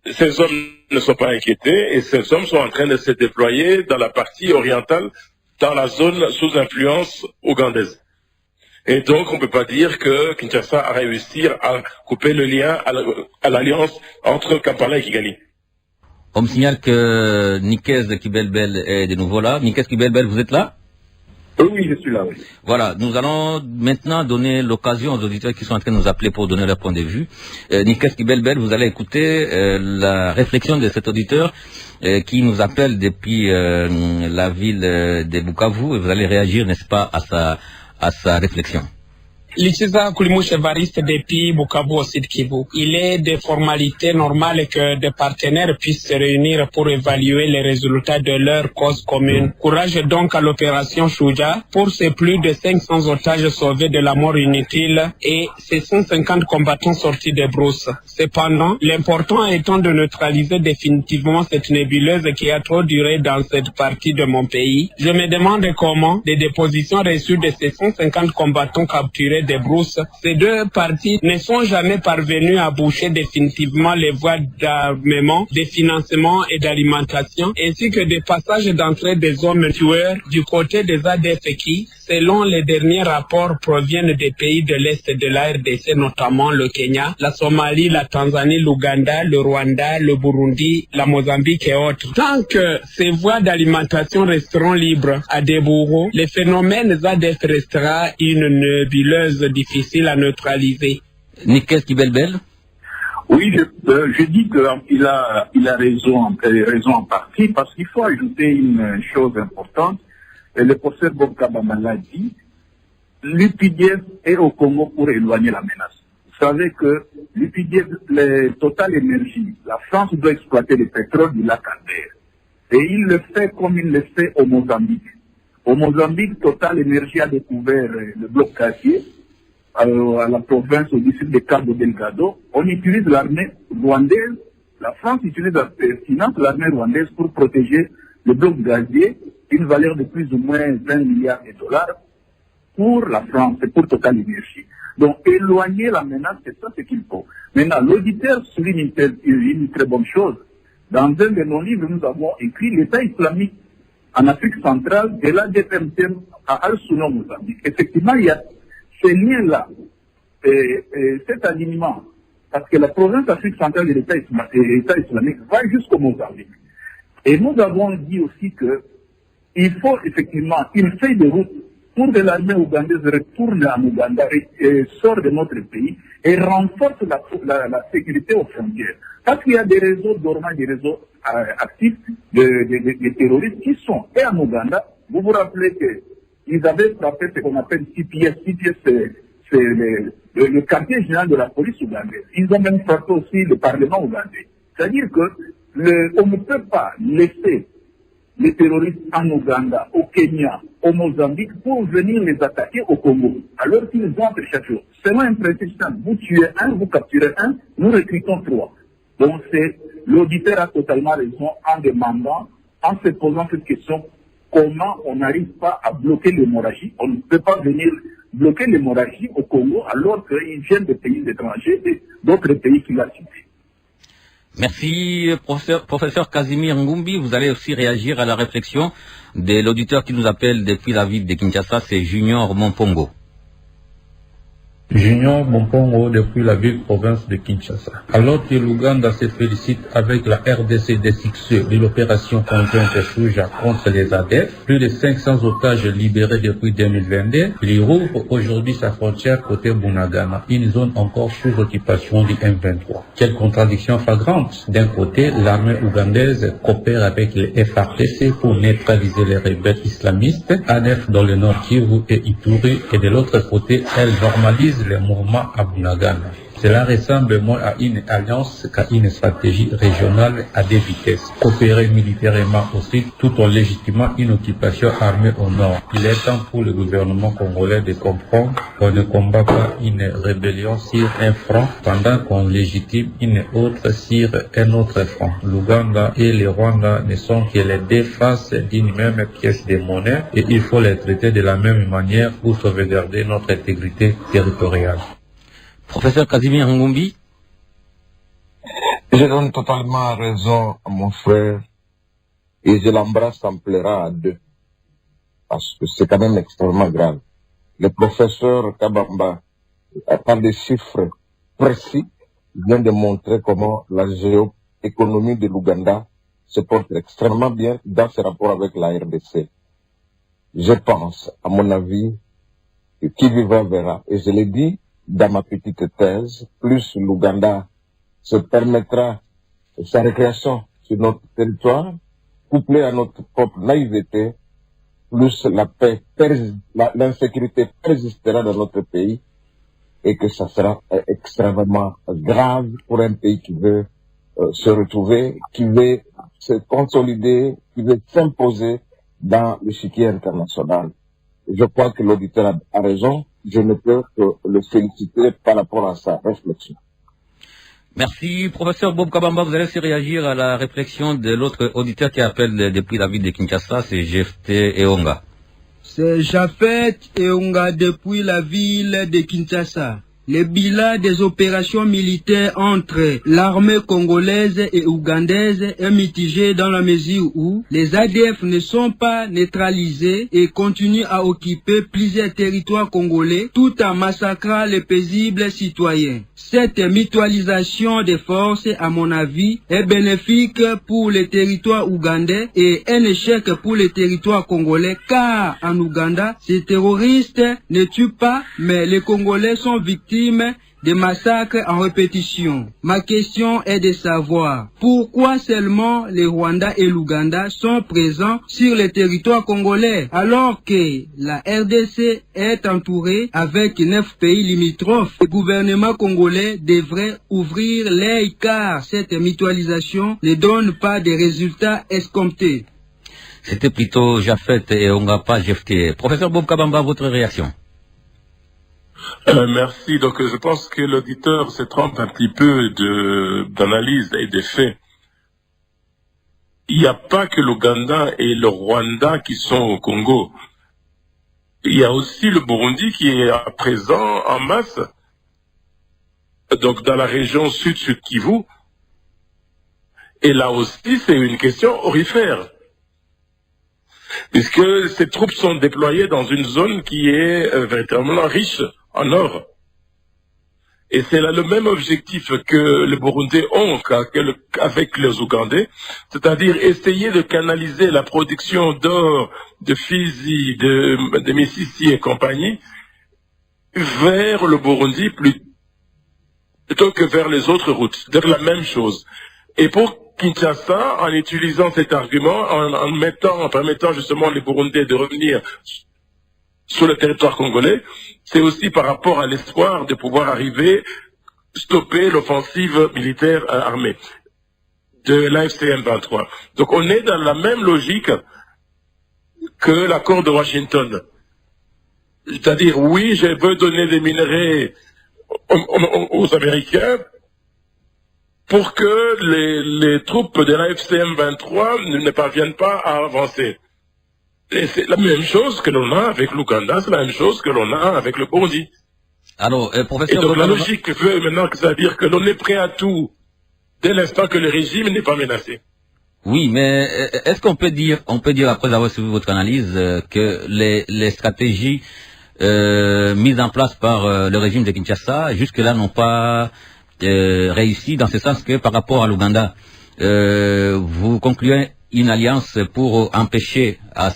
ces hommes ne sont pas inquiétés et ces hommes sont en train de se déployer dans la partie orientale, dans la zone sous influence ougandaise. Et donc on ne peut pas dire que Kinshasa a réussi à couper le lien à l'alliance entre Kampala et Kigali. On me signale que Nikes Kibelbel est de nouveau là. Nikes Kibelbel, vous êtes là? Oui, je suis là, oui. Voilà, nous allons maintenant donner l'occasion aux auditeurs qui sont en train de nous appeler pour donner leur point de vue. Nikes Kibelbel, vous allez écouter la réflexion de cet auditeur qui nous appelle depuis la ville de Bukavu et vous allez réagir, n'est-ce pas, à sa réflexion. Lichiza Kulimush Evariste depuis Bukavu au Sud Kivu. Il est de formalité normale que des partenaires puissent se réunir pour évaluer les résultats de leur cause commune. Courage donc à l'opération Shuja pour ces plus de 500 otages sauvés de la mort inutile et ces 150 combattants sortis des brousses. Cependant, l'important étant de neutraliser définitivement cette nébuleuse qui a trop duré dans cette partie de mon pays. Je me demande comment les dépositions reçues de ces 150 combattants capturés des brousses, ces deux parties ne sont jamais parvenues à boucher définitivement les voies d'armement, de financement et d'alimentation, ainsi que des passages d'entrée des hommes tueurs du côté des ADF qui, selon les derniers rapports, proviennent des pays de l'Est de la RDC, notamment le Kenya, la Somalie, la Tanzanie, l'Ouganda, le Rwanda, le Burundi, la Mozambique et autres. Tant que ces voies d'alimentation resteront libres à des bourreaux, le phénomène ADF restera une nébuleuse difficile à neutraliser. Nikes Kibelbel? Oui, je dis qu'il a raison en partie, parce qu'il faut ajouter une chose importante. Et le professeur Bob Kabamba l'a dit, l'UPDF est au Congo pour éloigner la menace. Vous savez que l'UPDF, le Total Énergie, la France doit exploiter le pétrole du lac Albert. Et il le fait comme il le fait au Mozambique. Au Mozambique, Total Énergie a découvert le bloc gazier à la province au district de Cabo Delgado. On utilise l'armée rwandaise, la France utilise finance l'armée rwandaise pour protéger le bloc gazier, une valeur de plus ou moins 20 milliards de dollars pour la France et pour Total Énergie. Donc, éloigner la menace, c'est ça ce qu'il faut. Maintenant, l'auditeur souligne une très bonne chose. Dans un de nos livres, nous avons écrit l'État islamique en Afrique centrale, de la DPMTM à Al-Souna, Mozambique. Effectivement, il y a ces liens-là, cet alignement, parce que la province d'Afrique centrale de l'État islamique va jusqu'au Mozambique. Et nous avons dit aussi qu'il faut effectivement une feuille de route pour que l'armée ougandaise retourne en Ouganda et sort de notre pays et renforce la sécurité aux frontières. Parce qu'il y a des réseaux dormants, des réseaux actifs de terroristes qui sont et en Ouganda. Vous vous rappelez qu'ils avaient frappé ce qu'on appelle CPS. CPS, c'est le quartier général de la police ougandaise. Ils ont même frappé aussi le Parlement ougandais. C'est-à-dire qu'on ne peut pas laisser les terroristes en Ouganda, au Kenya, au Mozambique pour venir les attaquer au Congo. Alors qu'ils entrent chaque jour. Selon un principe simple, vous tuez un, vous capturez un, nous recrutons 3. Donc l'auditeur a totalement raison en demandant, en se posant cette question, comment on n'arrive pas à bloquer l'hémorragie. On ne peut pas venir bloquer l'hémorragie au Congo alors qu'ils viennent de pays étrangers et d'autres pays qui la cités. Merci, professeur Casimir Ngumbi. Vous allez aussi réagir à la réflexion de l'auditeur qui nous appelle depuis la ville de Kinshasa, c'est Junior Mompongo. Junior Mompongo depuis la ville-province de Kinshasa. Alors que l'Ouganda se félicite avec la RDC des succès de l'opération conjointe Shuja contre les ADF, plus de 500 otages libérés depuis 2022, il rouvre aujourd'hui sa frontière côté Bunagana, une zone encore sous occupation du M23. Quelle contradiction flagrante. D'un côté, l'armée ougandaise coopère avec les FARDC pour neutraliser les rebelles islamistes, ADF dans le nord Kivu et Ituri, et de l'autre côté, elle normalise les mouvements à Bunagana. Cela ressemble moins à une alliance qu'à une stratégie régionale à deux vitesses. Coopérer militairement aussi, tout en légitimant une occupation armée au nord. Il est temps pour le gouvernement congolais de comprendre qu'on ne combat pas une rébellion sur un front, pendant qu'on légitime une autre sur un autre front. L'Ouganda et le Rwanda ne sont que les deux faces d'une même pièce de monnaie et il faut les traiter de la même manière pour sauvegarder notre intégrité territoriale. Professeur Casimir Ngumbi. Je donne totalement raison à mon frère et je l'embrasse en pleurant à deux parce que c'est quand même extrêmement grave. Le professeur Kabamba, par des chiffres précis, vient de montrer comment la géoéconomie de l'Ouganda se porte extrêmement bien dans ses rapports avec la RDC. Je pense, à mon avis, que qui vivra verra, et je l'ai dit dans ma petite thèse, plus l'Ouganda se permettra sa récréation sur notre territoire, couplée à notre propre naïveté, plus la paix, l'insécurité persistera dans notre pays, et que ça sera extrêmement grave pour un pays qui veut se retrouver, qui veut se consolider, qui veut s'imposer dans l'échiquier international. Je crois que l'auditeur a raison. Je ne peux que le féliciter par rapport à sa réflexion. Merci, professeur Bob Kabamba. Vous allez aussi réagir à la réflexion de l'autre auditeur qui appelle depuis la ville de Kinshasa, c'est Jefté Eonga. C'est Jafet Eonga depuis la ville de Kinshasa. Le bilan des opérations militaires entre l'armée congolaise et ougandaise est mitigé dans la mesure où les ADF ne sont pas neutralisés et continuent à occuper plusieurs territoires congolais tout en massacrant les paisibles citoyens. Cette mutualisation des forces, à mon avis, est bénéfique pour les territoires ougandais et un échec pour les territoires congolais car en Ouganda, ces terroristes ne tuent pas mais les Congolais sont victimes des massacres en répétition. Ma question est de savoir pourquoi seulement les Rwanda et l'Ouganda sont présents sur le territoire congolais alors que la RDC est entourée avec 9 pays limitrophes. Le gouvernement congolais devrait ouvrir l'œil car cette mutualisation ne donne pas de résultats escomptés. C'était plutôt Jafet et Onga, pas Jefté. Professeur Bob Kabamba, votre réaction? Merci. Donc, je pense que l'auditeur se trompe un petit peu d'analyse et des faits. Il n'y a pas que l'Ouganda et le Rwanda qui sont au Congo. il y a aussi le Burundi qui est à présent en masse, donc dans la région sud-sud Kivu. Et là aussi, c'est une question aurifère, puisque ces troupes sont déployées dans une zone qui est véritablement riche en or. Et c'est là le même objectif que les Burundais ont avec les Ougandais, c'est-à-dire essayer de canaliser la production d'or, de Fizi, de Mississi et compagnie vers le Burundi plutôt que vers les autres routes, vers la même chose. Et pour Kinshasa, en utilisant cet argument, en permettant justement les Burundais de revenir sur le territoire congolais, c'est aussi par rapport à l'espoir de pouvoir stopper l'offensive militaire armée de l'AFCM 23. Donc on est dans la même logique que l'accord de Washington. C'est-à-dire, oui, je veux donner des minerais aux Américains pour que les troupes de l'AFCM 23 ne parviennent pas à avancer. Et c'est la même chose que l'on a avec l'Ouganda, c'est la même chose que l'on a avec le Burundi. Alors, professeur... Et donc la logique veut maintenant que ça veut dire que l'on est prêt à tout dès l'instant que le régime n'est pas menacé. Oui, mais est-ce qu'on peut dire, après avoir suivi votre analyse, que les stratégies mises en place par le régime de Kinshasa, jusque-là, n'ont pas réussi, dans ce sens que par rapport à l'Ouganda, vous concluez une alliance pour empêcher à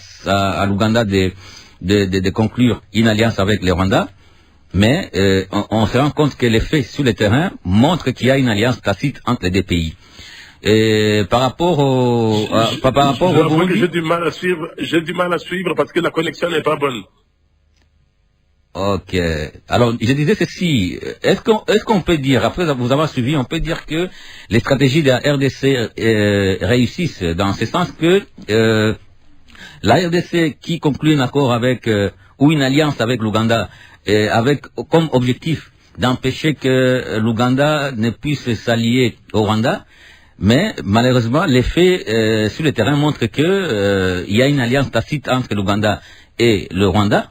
l'Ouganda de conclure une alliance avec le Rwanda, mais on se rend compte que les faits sur le terrain montrent qu'il y a une alliance tacite entre les deux pays. Et par rapport au Burundi, j'ai du mal à suivre parce que la connexion n'est pas bonne. Ok. Alors, je disais ceci. Est-ce qu'on peut dire, après vous avoir suivi, on peut dire que les stratégies de la RDC réussissent dans ce sens que la RDC qui conclut un accord avec ou une alliance avec l'Ouganda avec comme objectif d'empêcher que l'Ouganda ne puisse s'allier au Rwanda, mais malheureusement les faits sur le terrain montrent que il y a une alliance tacite entre l'Ouganda et le Rwanda.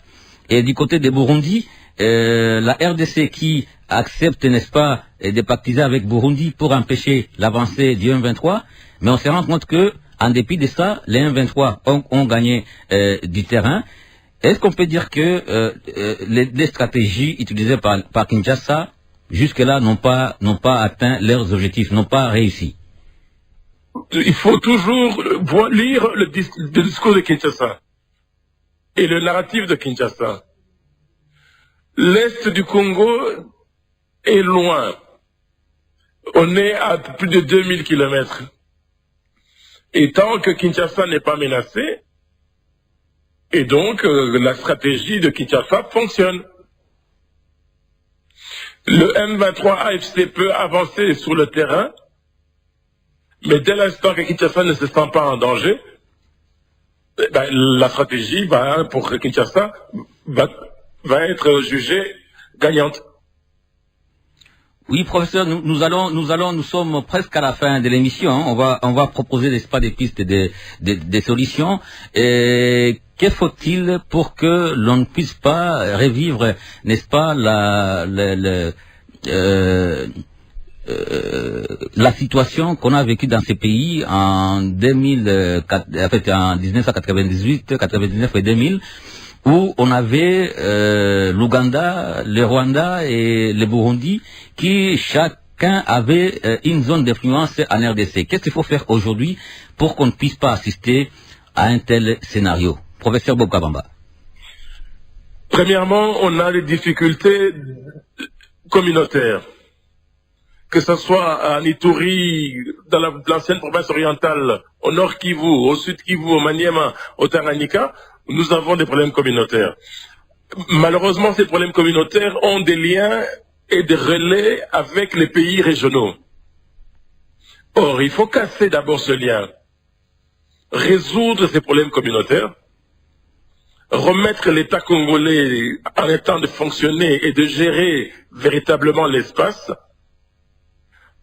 Et du côté des Burundi, la RDC qui accepte, n'est-ce pas, de pactiser avec Burundi pour empêcher l'avancée du M23, mais on se rend compte que, en dépit de ça, les M23 ont gagné du terrain. Est-ce qu'on peut dire que les stratégies utilisées par Kinshasa, jusque-là, n'ont pas atteint leurs objectifs, n'ont pas réussi? Il faut toujours lire le discours de Kinshasa et le narratif de Kinshasa. L'Est du Congo est loin. On est à plus de 2000 kilomètres. Et tant que Kinshasa n'est pas menacé, et donc la stratégie de Kinshasa fonctionne. Le M23 AFC peut avancer sur le terrain, mais dès l'instant que Kinshasa ne se sent pas en danger, la stratégie pour Kinshasa va être jugée gagnante. Oui, professeur, nous sommes presque à la fin de l'émission. On va proposer, n'est-ce pas, des pistes, des solutions. Et que faut-il pour que l'on ne puisse pas revivre, n'est-ce pas, la situation qu'on a vécue dans ces pays en 1998, 99 et 2000, où on avait l'Ouganda, le Rwanda et le Burundi qui chacun avait une zone d'influence en RDC. Qu'est-ce qu'il faut faire aujourd'hui pour qu'on ne puisse pas assister à un tel scénario? Professeur Bob Kabamba. Premièrement, on a des difficultés communautaires. Que ce soit à Ituri, dans l'ancienne province orientale, au nord Kivu, au sud Kivu, au Maniema, au Tanganyika, nous avons des problèmes communautaires. Malheureusement, ces problèmes communautaires ont des liens et des relais avec les pays régionaux. Or, il faut casser d'abord ce lien, résoudre ces problèmes communautaires, remettre l'État congolais en état de fonctionner et de gérer véritablement l'espace,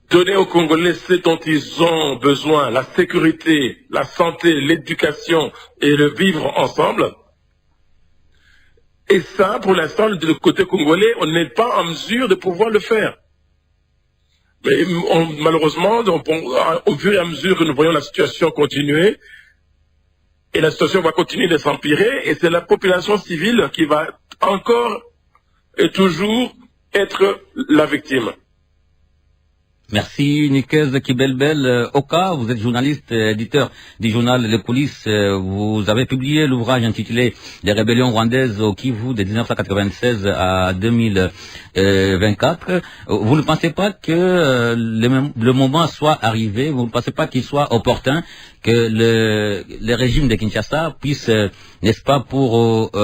donner aux Congolais ce dont ils ont besoin, la sécurité, la santé, l'éducation et le vivre ensemble. Et ça, pour l'instant, du côté congolais, on n'est pas en mesure de pouvoir le faire. Mais malheureusement, au fur et à mesure que nous voyons la situation continuer, et la situation va continuer de s'empirer, et c'est la population civile qui va encore et toujours être la victime. Merci Nikez Kibelbel. Oka, vous êtes journaliste, éditeur du journal Les Coulisses. Vous avez publié l'ouvrage intitulé Les rébellions rwandaises au Kivu de 1996 à 2024. Vous ne pensez pas que le moment soit arrivé, vous ne pensez pas qu'il soit opportun que le régime de Kinshasa puisse, n'est-ce pas, pour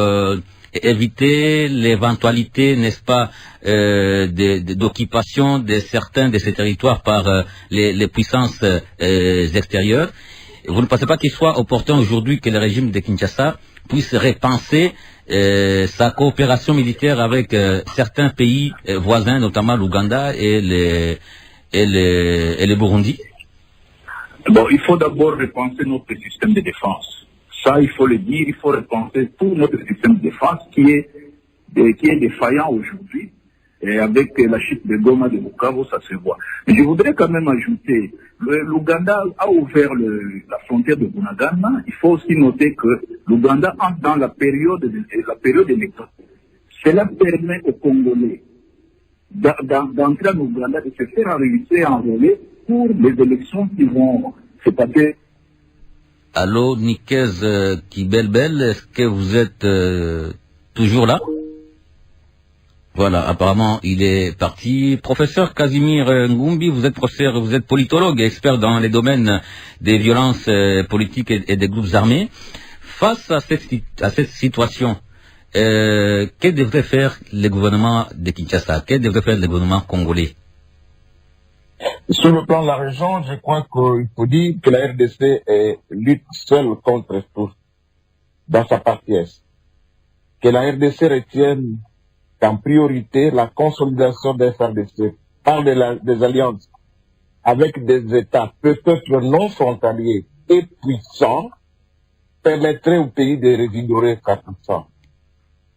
éviter l'éventualité, n'est-ce pas, d'occupation de certains de ces territoires par les puissances extérieures. Vous ne pensez pas qu'il soit opportun aujourd'hui que le régime de Kinshasa puisse repenser sa coopération militaire avec certains pays voisins, notamment l'Ouganda et le Burundi? Bon, il faut d'abord repenser notre système de défense. Ça, il faut le dire, il faut repenser tout notre système de défense qui est défaillant aujourd'hui. Et avec la chute de Goma de Bukavu, ça se voit. Mais je voudrais quand même ajouter, l'Ouganda a ouvert la frontière de Bunagana. Il faut aussi noter que l'Ouganda entre dans la période électorale. Cela permet aux Congolais d'entrer en Ouganda, de se faire enrôler pour les élections qui vont se passer. Allô, Nikez Kibelbel, est-ce que vous êtes toujours là? Voilà, apparemment, il est parti. Professeur Casimir Ngumbi, vous êtes professeur, vous êtes politologue et expert dans les domaines des violences politiques et des groupes armés. Face à cette situation, que devrait faire le gouvernement de Kinshasa? Que devrait faire le gouvernement congolais? Sur le plan de la région, je crois qu'il faut dire que la RDC lutte seule contre tous dans sa partie est. Que la RDC retienne qu'en priorité la consolidation des RDC par des alliances avec des États peut-être non frontaliers et puissants permettrait au pays de revigorer 4%.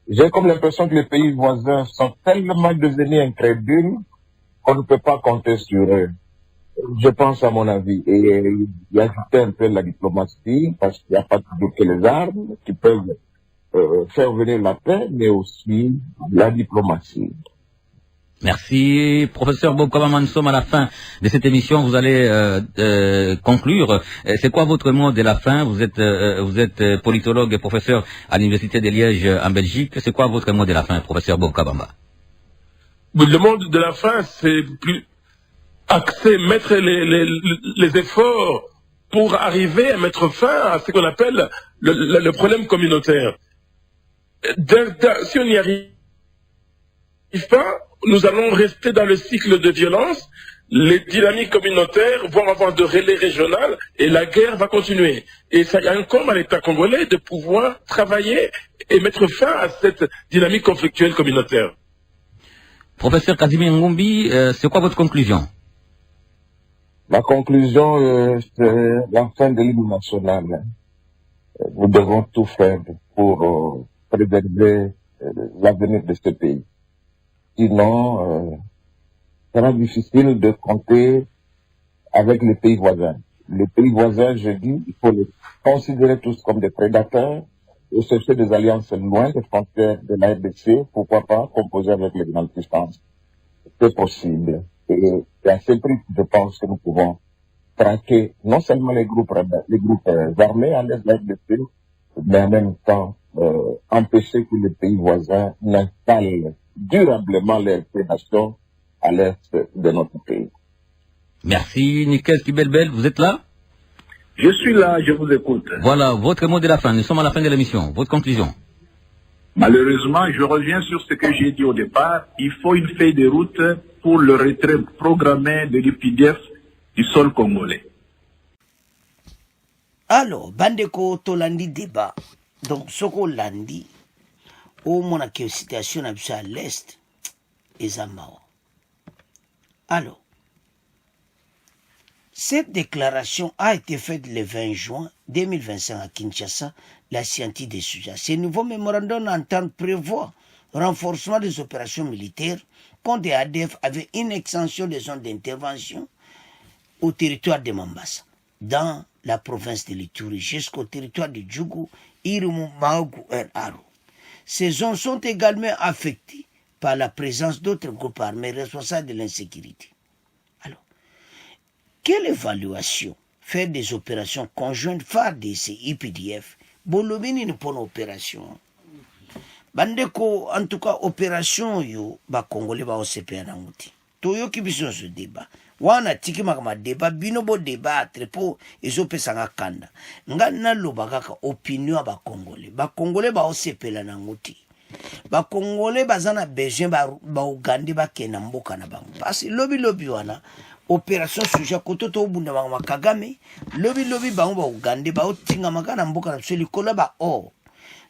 J'ai comme l'impression que les pays voisins sont tellement devenus incrédules qu'on ne peut pas compter sur eux. Je pense à mon avis. Et il y a un peu la diplomatie, parce qu'il n'y a pas toujours que les armes qui peuvent faire venir la paix, mais aussi la diplomatie. Merci. Professeur Bob Kabama, nous sommes à la fin de cette émission. Vous allez conclure. C'est quoi votre mot de la fin? Vous êtes politologue et professeur à l'Université de Liège en Belgique. C'est quoi votre mot de la fin, professeur Bob Kabama? Le mot de la fin, c'est plus mettre les efforts pour arriver à mettre fin à ce qu'on appelle le problème communautaire. Si on n'y arrive pas, nous allons rester dans le cycle de violence, les dynamiques communautaires vont avoir de relais régional et la guerre va continuer. Et ça incombe à l'État congolais de pouvoir travailler et mettre fin à cette dynamique conflictuelle communautaire. Professeur Casimir Ngumbi, c'est quoi votre conclusion? Ma conclusion, c'est la fin de l'hymne national. Nous devons tout faire pour préserver l'avenir de ce pays. Sinon, ça sera difficile de compter avec les pays voisins. Les pays voisins, je dis, il faut les considérer tous comme des prédateurs et chercher des alliances loin des frontières de la RDC, pourquoi pas composer avec les grandes puissances. C'est possible. Et à ce prix, je pense que nous pouvons traquer non seulement les groupes armés en l'est de la RDC, mais en même temps empêcher que les pays voisins n'installent durablement leurs prédations à l'est de notre pays. Merci. Nikez Kibelbel, vous êtes là? Je suis là, je vous écoute. Voilà, votre mot de la fin. Nous sommes à la fin de l'émission. Votre conclusion? Malheureusement, je reviens sur ce que j'ai dit au départ. Il faut une feuille de route pour le retrait programmé de l'UPDF du sol congolais. Alors, bandeko tolandi débat. Donc, soko landi, au moins que situation à l'est, et Zamao. Alors, cette déclaration a été faite le 20 juin 2025 à Kinshasa la scientifique des sujets. Ce nouveau mémorandum entend prévoir renforcement des opérations militaires contre les ADF avec une extension des zones d'intervention au territoire de Mombasa, dans la province de l'Ituri, jusqu'au territoire de Djougou, Irumu, Maogu et Aru. Ces zones sont également affectées par la présence d'autres groupes armés responsables de l'insécurité. Alors, quelle évaluation faire des opérations conjointes FARDC et IPDF? Bolobini ni pour opération. Bandeko, en tout cas, opération yo, ba Congolais ba OCP na nguti. Toyo ki biso ce débat. Wana tiki makama débat, binobo débattre po ezope sanga kanda. Nga na loba kaka opinion ba Congolais. Ba Congolais ba OCP la na nguti. Ba Congolais bazana besoin ba Uganda ba kena mboka na bango. Parce lobi wana opération suja kototo bunda ba Kagame, lobi bango ba Uganda ba otinga makana mboka na likola ba or.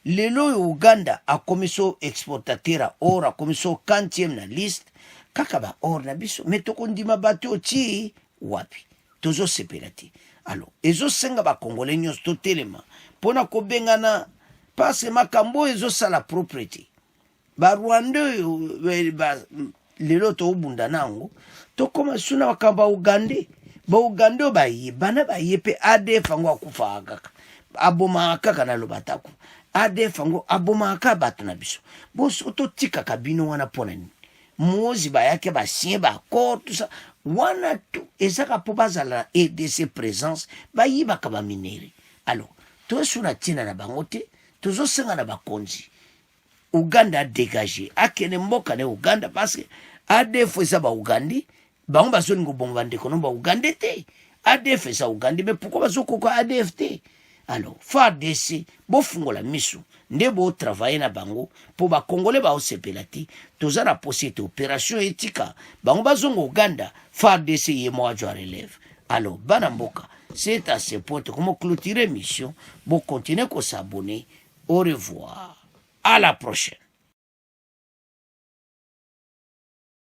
Lelo Uganda a komiso exportateur or a komiso 40e na liste kaka ba or na biso metoko ndima bato ti wapi tozo sepelati. Alors ezo senga ba Congolais nyos to telema pona ko bengana parce makambo ezo sala propriété ba Rwanda ba lelo to bunda nango to koma suna bakamba Uganda ba yi bana ba yepe ADF ngo akufa akaka aboma akaka na lobataku ADF ngo aboma akaka bato na biso boso to tika kabino wana pona ni mozi ba yake ba sien ba corps tout ça wana tu ezaka po bazala EDC présence ba yiba ka ba mineri. Alors to suna tina na bangote tozo senga na bakonzi Uganda dégagé akene mboka ne Uganda parce que ADF eza ba Ugandi bango bazoni ngo bomba ndeko no ba Uganda te ADF eza Uganda mais pourquoi bazoko ko ADF te? Alors FARDC bo fungola misu nde bo travailler na bango po ba Congolais ba osepelati toza na possibilité opération etika bango bazongo Uganda FARDC yemo ajwa relève. Alors bana mboka, c'est à ce point comment clôturer mission, bon continuer qu'on s'abonner. Au revoir, à la prochaine.